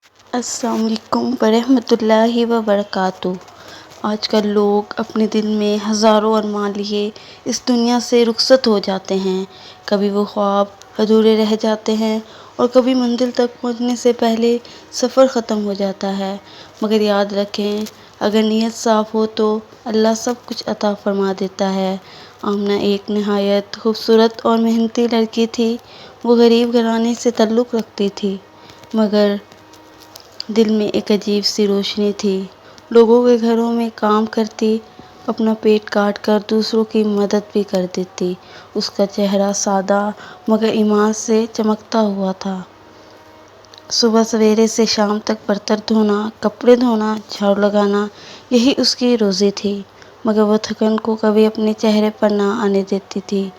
السلام علیکم ورحمۃ اللہ وبرکاتہ۔ آج کل لوگ اپنے دل میں ہزاروں ارمان لیے اس دنیا سے رخصت ہو جاتے ہیں۔ کبھی وہ خواب ادھورے رہ جاتے ہیں اور کبھی منزل تک پہنچنے سے پہلے سفر ختم ہو جاتا ہے، مگر یاد رکھیں اگر نیت صاف ہو تو اللہ سب کچھ عطا فرما دیتا ہے۔ آمنہ ایک نہایت خوبصورت اور محنتی لڑکی تھی۔ وہ غریب گھرانے سے تعلق رکھتی تھی، مگر دل میں ایک عجیب سی روشنی تھی۔ لوگوں کے گھروں میں کام کرتی، اپنا پیٹ کاٹ کر دوسروں کی مدد بھی کر دیتی۔ اس کا چہرہ سادہ مگر ایمان سے چمکتا ہوا تھا۔ صبح سویرے سے شام تک برتن دھونا، کپڑے دھونا، جھاڑو لگانا، یہی اس کی روزی تھی، مگر وہ تھکن کو کبھی اپنے چہرے پر نہ آنے دیتی تھی۔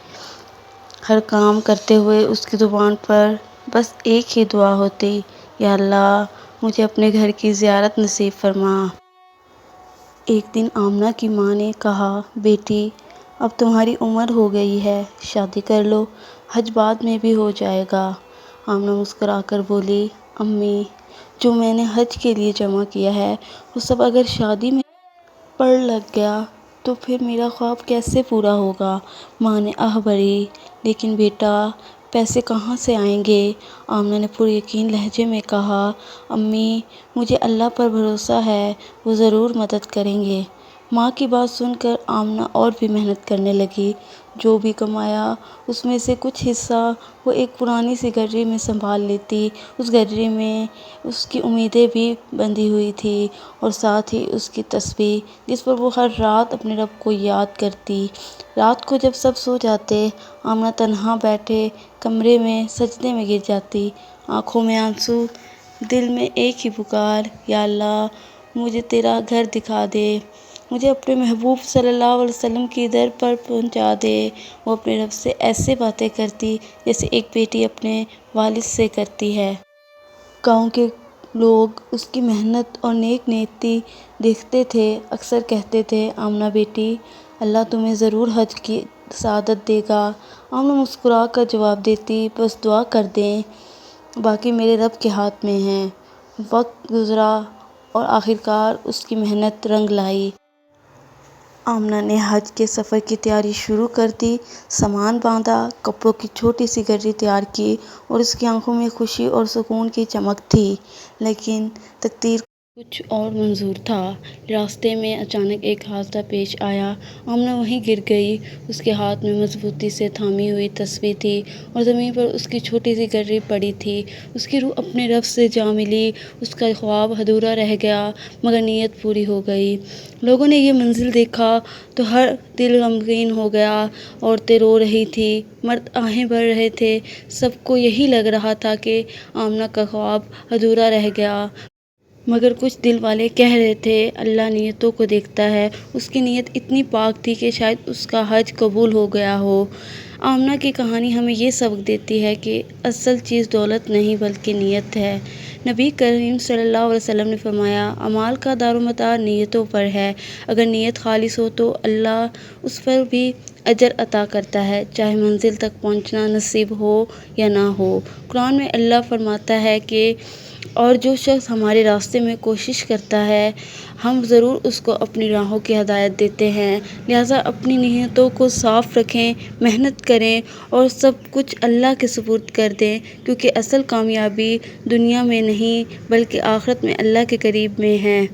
ہر کام کرتے ہوئے اس کی زبان پر بس ایک ہی دعا ہوتی، یا اللہ مجھے اپنے گھر کی زیارت نصیب فرما۔ ایک دن آمنہ کی ماں نے کہا، بیٹی اب تمہاری عمر ہو گئی ہے، شادی کر لو، حج بعد میں بھی ہو جائے گا۔ آمنہ مسکرا کر بولی، امی جو میں نے حج کے لیے جمع کیا ہے وہ سب اگر شادی میں پڑ لگ گیا تو پھر میرا خواب کیسے پورا ہوگا؟ ماں نے آہ بھری، لیکن بیٹا پیسے کہاں سے آئیں گے؟ آمنہ نے پر یقین لہجے میں کہا، امی مجھے اللہ پر بھروسہ ہے، وہ ضرور مدد کریں گے۔ ماں کی بات سن کر آمنہ اور بھی محنت کرنے لگی۔ جو بھی کمایا اس میں سے کچھ حصہ وہ ایک پرانی سی گٹری میں سنبھال لیتی۔ اس گٹری میں اس کی امیدیں بھی بندھی ہوئی تھیں اور ساتھ ہی اس کی تسبیح جس پر وہ ہر رات اپنے رب کو یاد کرتی۔ رات کو جب سب سو جاتے، آمنہ تنہا بیٹھے کمرے میں سجدے میں گر جاتی، آنکھوں میں آنسو، دل میں ایک ہی پکار، یا اللہ مجھے تیرا گھر دکھا دے، مجھے اپنے محبوب صلی اللہ علیہ وسلم کی در پر پہنچا دے۔ وہ اپنے رب سے ایسے باتیں کرتی جیسے ایک بیٹی اپنے والد سے کرتی ہے۔ گاؤں کے لوگ اس کی محنت اور نیک نیتی دیکھتے تھے، اکثر کہتے تھے، آمنہ بیٹی اللہ تمہیں ضرور حج کی سعادت دے گا۔ آمنہ مسکرا کر جواب دیتی، بس دعا کر دیں، باقی میرے رب کے ہاتھ میں ہے۔ وقت گزرا اور آخرکار اس کی محنت رنگ لائی۔ آمنہ نے حج کے سفر کی تیاری شروع کر دی، سامان باندھا، کپڑوں کی چھوٹی سی گٹری تیار کی اور اس کی آنکھوں میں خوشی اور سکون کی چمک تھی، لیکن تقدیر کا کچھ اور منظور تھا۔ راستے میں اچانک ایک حادثہ پیش آیا۔ آمنہ وہیں گر گئی۔ اس کے ہاتھ میں مضبوطی سے تھامی ہوئی تسبیح تھی اور زمین پر اس کی چھوٹی سی گٹری پڑی تھی۔ اس کی روح اپنے رب سے جا ملی۔ اس کا خواب ادھورا رہ گیا مگر نیت پوری ہو گئی۔ لوگوں نے یہ منظر دیکھا تو ہر دل غمگین ہو گیا۔ عورتیں رو رہی تھیں، مرد آہیں بھر رہے تھے، سب کو یہی لگ رہا تھا کہ آمنہ کا خواب ادھورا رہ گیا۔ مگر کچھ دل والے کہہ رہے تھے، اللہ نیتوں کو دیکھتا ہے، اس کی نیت اتنی پاک تھی کہ شاید اس کا حج قبول ہو گیا ہو۔ آمنہ کی کہانی ہمیں یہ سبق دیتی ہے کہ اصل چیز دولت نہیں بلکہ نیت ہے۔ نبی کریم صلی اللہ علیہ وسلم نے فرمایا، اعمال کا دارومدار نیتوں پر ہے۔ اگر نیت خالص ہو تو اللہ اس پر بھی اجر عطا کرتا ہے، چاہے منزل تک پہنچنا نصیب ہو یا نہ ہو۔ قرآن میں اللہ فرماتا ہے کہ اور جو شخص ہمارے راستے میں کوشش کرتا ہے ہم ضرور اس کو اپنی راہوں کی ہدایت دیتے ہیں۔ لہٰذا اپنی نیتوں کو صاف رکھیں، محنت کریں اور سب کچھ اللہ کے سپرد کر دیں، کیونکہ اصل کامیابی دنیا میں نہیں بلکہ آخرت میں اللہ کے قریب میں ہے۔